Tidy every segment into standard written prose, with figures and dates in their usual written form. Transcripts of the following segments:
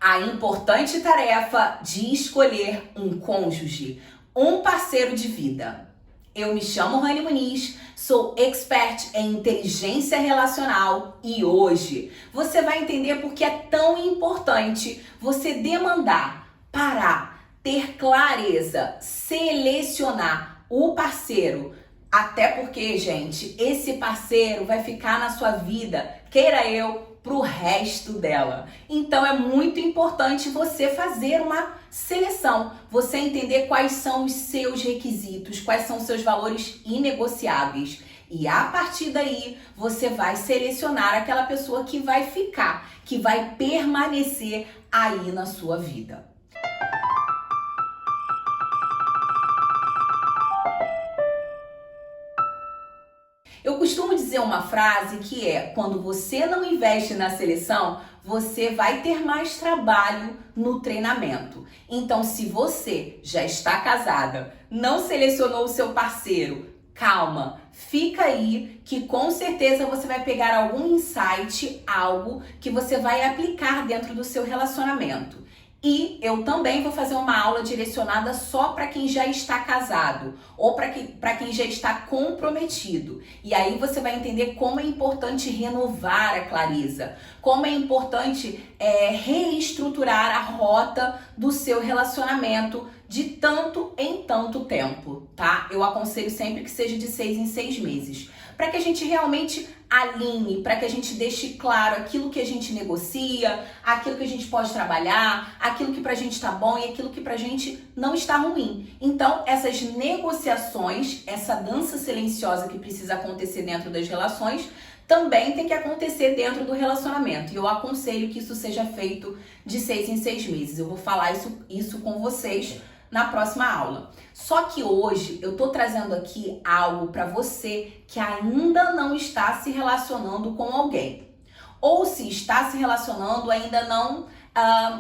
A importante tarefa de escolher um cônjuge, um parceiro de vida. Eu me chamo Rani Muniz, sou expert em inteligência relacional e hoje você vai entender por que é tão importante você demandar, parar, ter clareza, selecionar o parceiro. Até porque, gente, esse parceiro vai ficar na sua vida, queira eu, pro resto dela. Então é muito importante você fazer uma seleção, você entender quais são os seus requisitos, quais são os seus valores inegociáveis. E a partir daí, você vai selecionar aquela pessoa que vai ficar, que vai permanecer aí na sua vida. Eu costumo dizer uma frase que é: quando você não investe na seleção, você vai ter mais trabalho no treinamento. Então, se você já está casada, não selecionou o seu parceiro, calma, fica aí que com certeza você vai pegar algum insight, algo que você vai aplicar dentro do seu relacionamento. E eu também vou fazer uma aula direcionada só para quem já está casado ou para quem já está comprometido. E aí você vai entender como é importante renovar a clareza, como é importante reestruturar a rota do seu relacionamento de tanto em tanto tempo, tá? Eu aconselho sempre que seja de 6 em 6 meses, para que a gente realmente alinhe, para que a gente deixe claro aquilo que a gente negocia, aquilo que a gente pode trabalhar, aquilo que pra gente tá bom e aquilo que pra gente não está ruim. Então, essas negociações, essa dança silenciosa que precisa acontecer dentro das relações, também tem que acontecer dentro do relacionamento. E eu aconselho que isso seja feito de 6 em 6 meses. Eu vou falar isso com vocês na próxima aula. Só que hoje eu tô trazendo aqui algo para você que ainda não está se relacionando com alguém. Ou se está se relacionando, ainda não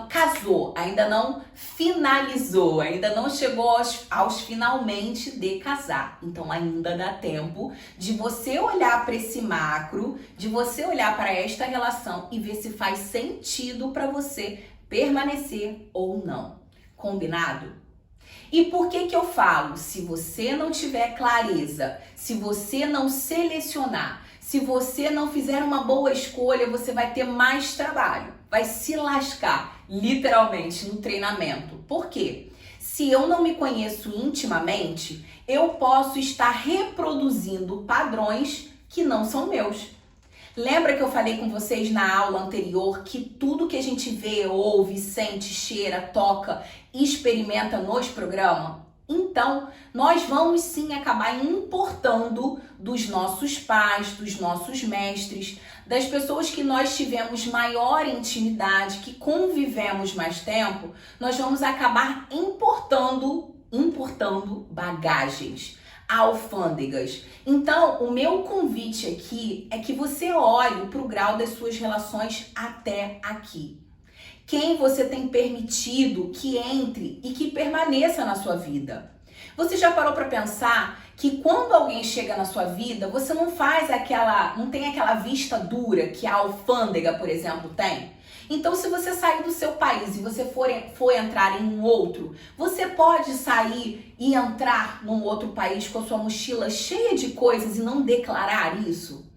casou, ainda não finalizou, ainda não chegou aos finalmente de casar. Então ainda dá tempo de você olhar para esse macro, de você olhar para esta relação e ver se faz sentido para você permanecer ou não. Combinado? E por que eu falo? Se você não tiver clareza, se você não selecionar, se você não fizer uma boa escolha, você vai ter mais trabalho, vai se lascar, literalmente, no treinamento. Por quê? Se eu não me conheço intimamente, eu posso estar reproduzindo padrões que não são meus. Lembra que eu falei com vocês na aula anterior que tudo que a gente vê, ouve, sente, cheira, toca, experimenta nos programas? Então, nós vamos sim acabar importando dos nossos pais, dos nossos mestres, das pessoas que nós tivemos maior intimidade, que convivemos mais tempo, nós vamos acabar importando bagagens, alfândegas. Então, o meu convite aqui é que você olhe para o grau das suas relações até aqui. Quem você tem permitido que entre e que permaneça na sua vida? Você já parou para pensar que quando alguém chega na sua vida, você não tem aquela vista dura que a alfândega, por exemplo, tem? Então, se você sair do seu país e você for entrar em um outro, você pode sair e entrar num outro país com a sua mochila cheia de coisas e não declarar isso?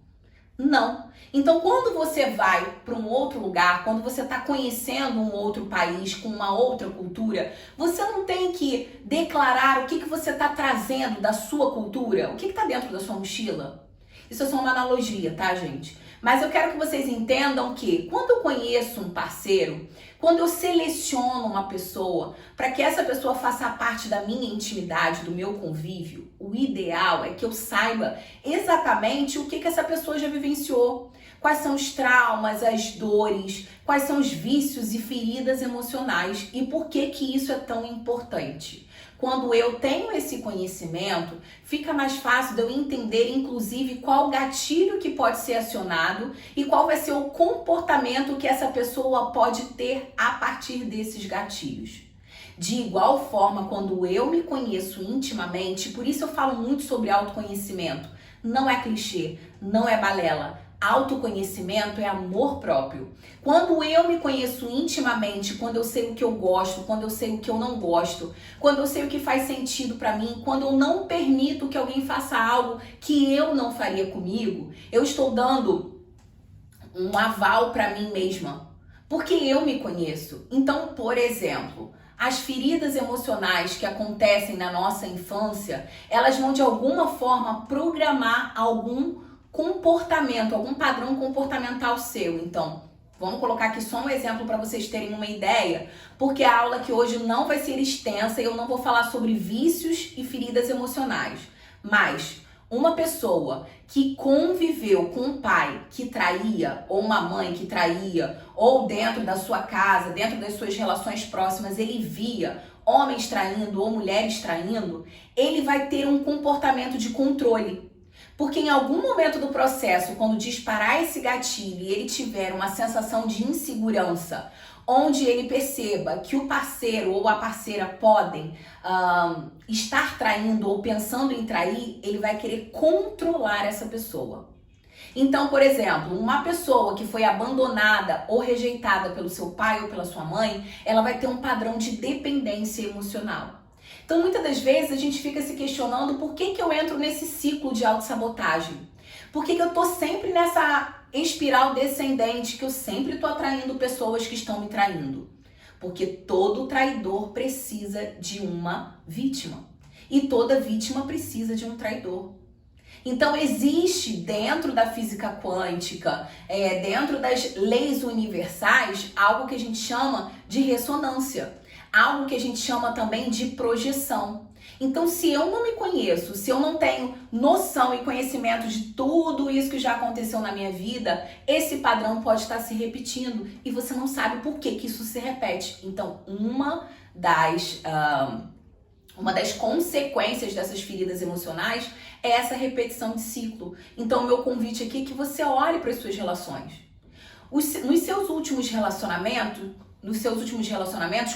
Não. Então, quando você vai para um outro lugar, quando você está conhecendo um outro país com uma outra cultura, você não tem que declarar o que você está trazendo da sua cultura, o que está dentro da sua mochila. Isso é só uma analogia, tá, gente? Mas eu quero que vocês entendam que quando eu conheço um parceiro, quando eu seleciono uma pessoa para que essa pessoa faça parte da minha intimidade, do meu convívio, o ideal é que eu saiba exatamente o que essa pessoa já vivenciou. Quais são os traumas, as dores, quais são os vícios e feridas emocionais e por que isso é tão importante. Quando eu tenho esse conhecimento, fica mais fácil de eu entender, inclusive, qual gatilho que pode ser acionado e qual vai ser o comportamento que essa pessoa pode ter a partir desses gatilhos. De igual forma, quando eu me conheço intimamente, por isso eu falo muito sobre autoconhecimento, não é clichê, não é balela, Autoconhecimento é amor próprio. Quando eu me conheço intimamente, quando eu sei o que eu gosto, quando eu sei o que eu não gosto, quando eu sei o que faz sentido pra mim, quando eu não permito que alguém faça algo que eu não faria comigo, eu estou dando um aval pra mim mesma, porque eu me conheço. Então, por exemplo, as feridas emocionais que acontecem na nossa infância, elas vão de alguma forma programar algum comportamento, algum padrão comportamental seu. Então, vamos colocar aqui só um exemplo para vocês terem uma ideia, porque a aula aqui hoje não vai ser extensa e eu não vou falar sobre vícios e feridas emocionais. Mas uma pessoa que conviveu com um pai que traía, ou uma mãe que traía, ou dentro da sua casa, dentro das suas relações próximas, ele via homens traindo ou mulheres traindo, ele vai ter um comportamento de controle. Porque em algum momento do processo, quando disparar esse gatilho e ele tiver uma sensação de insegurança, onde ele perceba que o parceiro ou a parceira podem estar traindo ou pensando em trair, ele vai querer controlar essa pessoa. Então, por exemplo, uma pessoa que foi abandonada ou rejeitada pelo seu pai ou pela sua mãe, ela vai ter um padrão de dependência emocional. Então, muitas das vezes, a gente fica se questionando por que eu entro nesse ciclo de autossabotagem. Por que eu tô sempre nessa espiral descendente, que eu sempre tô atraindo pessoas que estão me traindo? Porque todo traidor precisa de uma vítima. E toda vítima precisa de um traidor. Então, existe dentro da física quântica, dentro das leis universais, algo que a gente chama de ressonância. Algo que a gente chama também de projeção. Então, se eu não me conheço, se eu não tenho noção e conhecimento de tudo isso que já aconteceu na minha vida, esse padrão pode estar se repetindo e você não sabe por que isso se repete. Então, uma das consequências dessas feridas emocionais é essa repetição de ciclo. Então, o meu convite aqui é que você olhe para as suas relações. Nos seus últimos relacionamentos,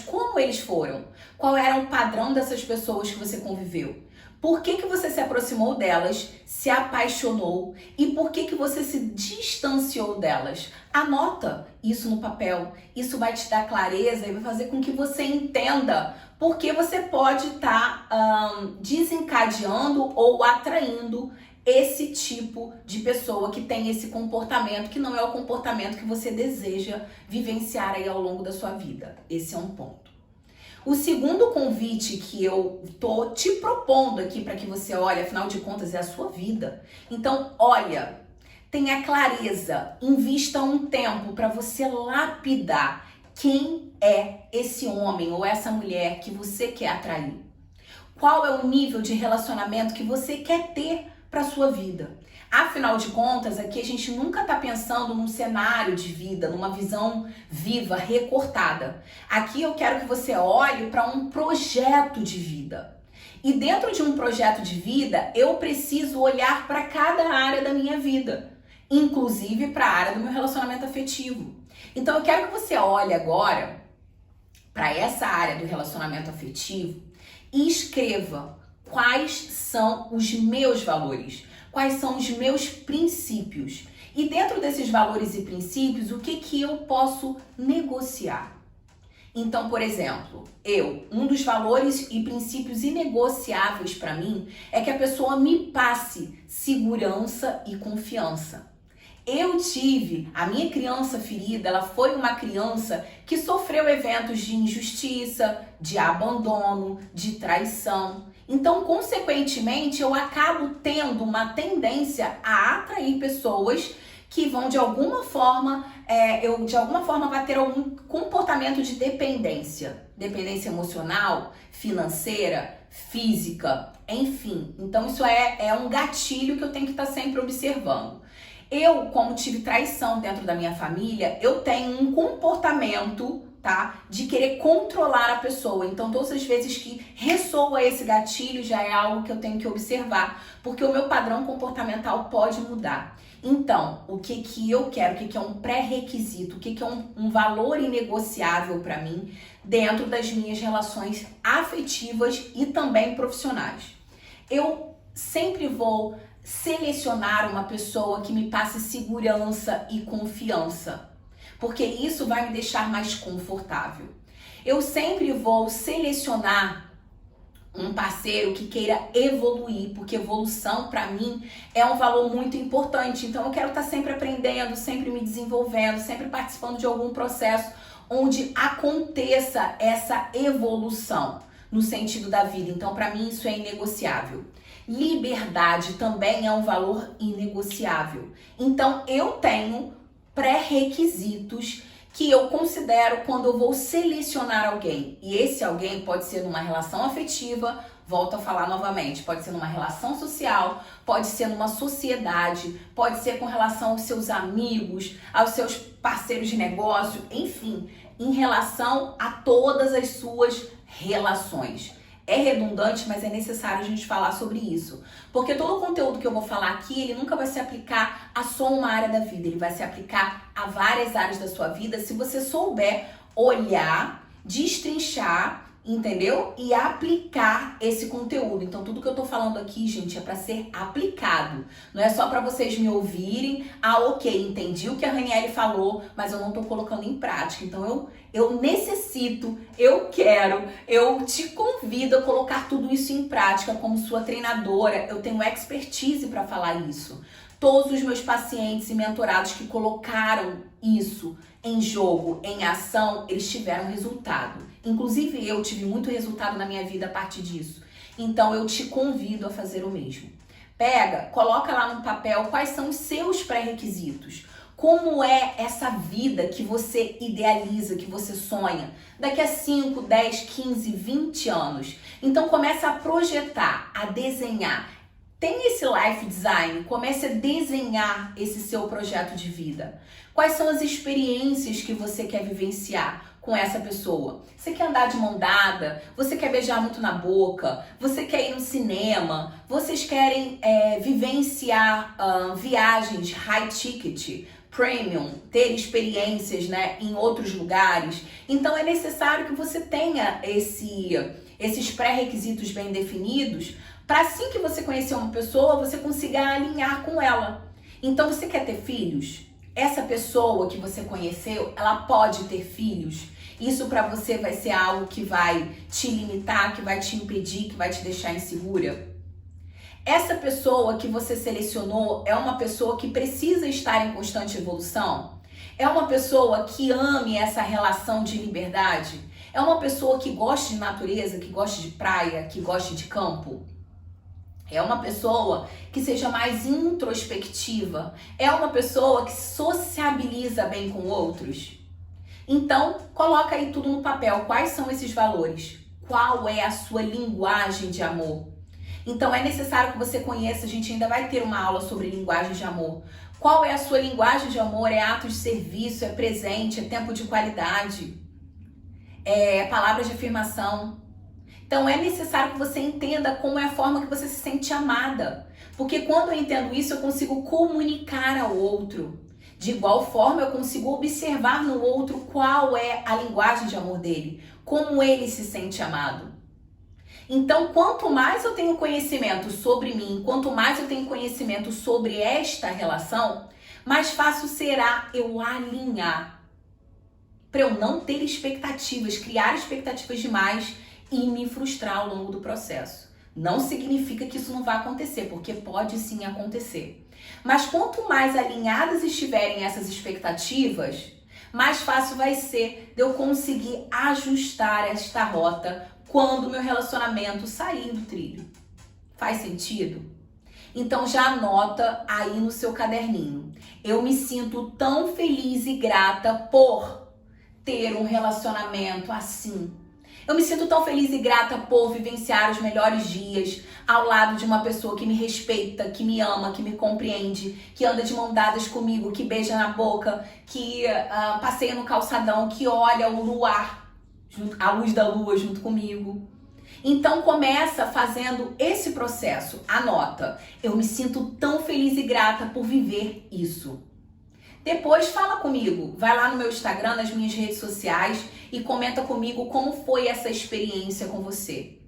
como eles foram? Qual era o padrão dessas pessoas que você conviveu? Por que você se aproximou delas, se apaixonou e por que você se distanciou delas? Anota isso no papel. Isso vai te dar clareza e vai fazer com que você entenda por que você pode estar desencadeando ou atraindo esse tipo de pessoa que tem esse comportamento, que não é o comportamento que você deseja vivenciar aí ao longo da sua vida. Esse é um ponto. O segundo convite que eu tô te propondo aqui para que você olhe, afinal de contas é a sua vida. Então, olha, tenha clareza, invista um tempo para você lapidar quem é esse homem ou essa mulher que você quer atrair. Qual é o nível de relacionamento que você quer ter para sua vida. Afinal de contas, aqui a gente nunca está pensando num cenário de vida, numa visão viva, recortada. Aqui eu quero que você olhe para um projeto de vida. E dentro de um projeto de vida, eu preciso olhar para cada área da minha vida, inclusive para a área do meu relacionamento afetivo. Então eu quero que você olhe agora para essa área do relacionamento afetivo e escreva quais são os meus valores, quais são os meus princípios. E dentro desses valores e princípios, o que eu posso negociar? Então, por exemplo, um dos valores e princípios inegociáveis para mim é que a pessoa me passe segurança e confiança. Eu tive, a minha criança ferida, ela foi uma criança que sofreu eventos de injustiça, de abandono, de traição. Então, consequentemente, eu acabo tendo uma tendência a atrair pessoas que vão, de alguma forma, vai ter algum comportamento de dependência. Dependência emocional, financeira, física, enfim. Então, isso é um gatilho que eu tenho que estar sempre observando. Eu, como tive traição dentro da minha família, eu tenho um comportamento, de querer controlar a pessoa. Então, todas as vezes que ressoa esse gatilho, já é algo que eu tenho que observar, porque o meu padrão comportamental pode mudar. Então, o que eu quero, o que é um pré-requisito, o que é um valor inegociável para mim dentro das minhas relações afetivas e também profissionais. Eu sempre vou selecionar uma pessoa que me passe segurança e confiança, porque isso vai me deixar mais confortável. Eu sempre vou selecionar um parceiro que queira evoluir, porque evolução para mim é um valor muito importante. Então eu quero estar sempre aprendendo, sempre me desenvolvendo, sempre participando de algum processo onde aconteça essa evolução no sentido da vida. Então para mim isso é inegociável. Liberdade também é um valor inegociável. Então eu tenho pré-requisitos que eu considero quando eu vou selecionar alguém. E esse alguém pode ser numa relação afetiva, volto a falar novamente, pode ser numa relação social, pode ser numa sociedade, pode ser com relação aos seus amigos, aos seus parceiros de negócio, enfim, em relação a todas as suas relações. É redundante, mas é necessário a gente falar sobre isso. Porque todo o conteúdo que eu vou falar aqui, ele nunca vai se aplicar a só uma área da vida. Ele vai se aplicar a várias áreas da sua vida se você souber olhar, destrinchar, entendeu? E aplicar esse conteúdo. Então tudo que eu tô falando aqui, gente, é para ser aplicado. Não é só para vocês me ouvirem. Ah, ok, entendi o que a Raniele falou, mas eu não tô colocando em prática. Então eu necessito, eu quero, eu te convido a colocar tudo isso em prática como sua treinadora. Eu tenho expertise para falar isso. Todos os meus pacientes e mentorados que colocaram isso em jogo, em ação, eles tiveram resultado. Inclusive eu tive muito resultado na minha vida a partir disso. Então eu te convido a fazer o mesmo. Pega, coloca lá no papel quais são os seus pré-requisitos. Como é essa vida que você idealiza, que você sonha daqui a 5, 10, 15, 20 anos? Então comece a projetar, a desenhar. Tem esse life design, comece a desenhar esse seu projeto de vida. Quais são as experiências que você quer vivenciar com essa pessoa? Você quer andar de mão dada? Você quer beijar muito na boca? Você quer ir no cinema? Vocês querem vivenciar viagens high ticket, premium, ter experiências, né, em outros lugares? Então é necessário que você tenha esses pré-requisitos bem definidos para assim que você conhecer uma pessoa, você consiga alinhar com ela. Então você quer ter filhos? Essa pessoa que você conheceu, ela pode ter filhos? Isso para você vai ser algo que vai te limitar, que vai te impedir, que vai te deixar insegura? Essa pessoa que você selecionou é uma pessoa que precisa estar em constante evolução? É uma pessoa que ame essa relação de liberdade? É uma pessoa que goste de natureza, que goste de praia, que goste de campo? É uma pessoa que seja mais introspectiva? É uma pessoa que sociabiliza bem com outros? Então, coloca aí tudo no papel. Quais são esses valores? Qual é a sua linguagem de amor? Então, é necessário que você conheça, a gente ainda vai ter uma aula sobre linguagem de amor. Qual é a sua linguagem de amor? É ato de serviço, é presente, é tempo de qualidade, é palavras de afirmação. Então é necessário que você entenda como é a forma que você se sente amada. Porque quando eu entendo isso, eu consigo comunicar ao outro. De igual forma, eu consigo observar no outro qual é a linguagem de amor dele, como ele se sente amado. Então, quanto mais eu tenho conhecimento sobre mim, quanto mais eu tenho conhecimento sobre esta relação, mais fácil será eu alinhar. Para eu não ter expectativas, criar expectativas demais e me frustrar ao longo do processo. Não significa que isso não vai acontecer, porque pode sim acontecer. Mas quanto mais alinhadas estiverem essas expectativas, mais fácil vai ser de eu conseguir ajustar esta rota quando o meu relacionamento sair do trilho. Faz sentido? Então já anota aí no seu caderninho. Eu me sinto tão feliz e grata por ter um relacionamento assim. Eu me sinto tão feliz e grata por vivenciar os melhores dias ao lado de uma pessoa que me respeita, que me ama, que me compreende, que anda de mão dadas comigo, que beija na boca, que passeia no calçadão, que olha o luar, a luz da lua junto comigo. Então começa fazendo esse processo. Anota. Eu me sinto tão feliz e grata por viver isso. Depois fala comigo, vai lá no meu Instagram, nas minhas redes sociais e comenta comigo como foi essa experiência com você.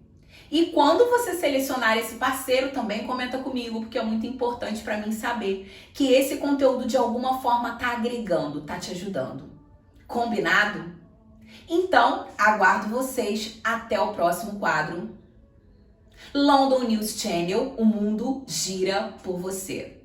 E quando você selecionar esse parceiro, também comenta comigo, porque é muito importante para mim saber que esse conteúdo de alguma forma tá agregando, tá te ajudando. Combinado? Então, aguardo vocês até o próximo quadro. London News Channel, o mundo gira por você.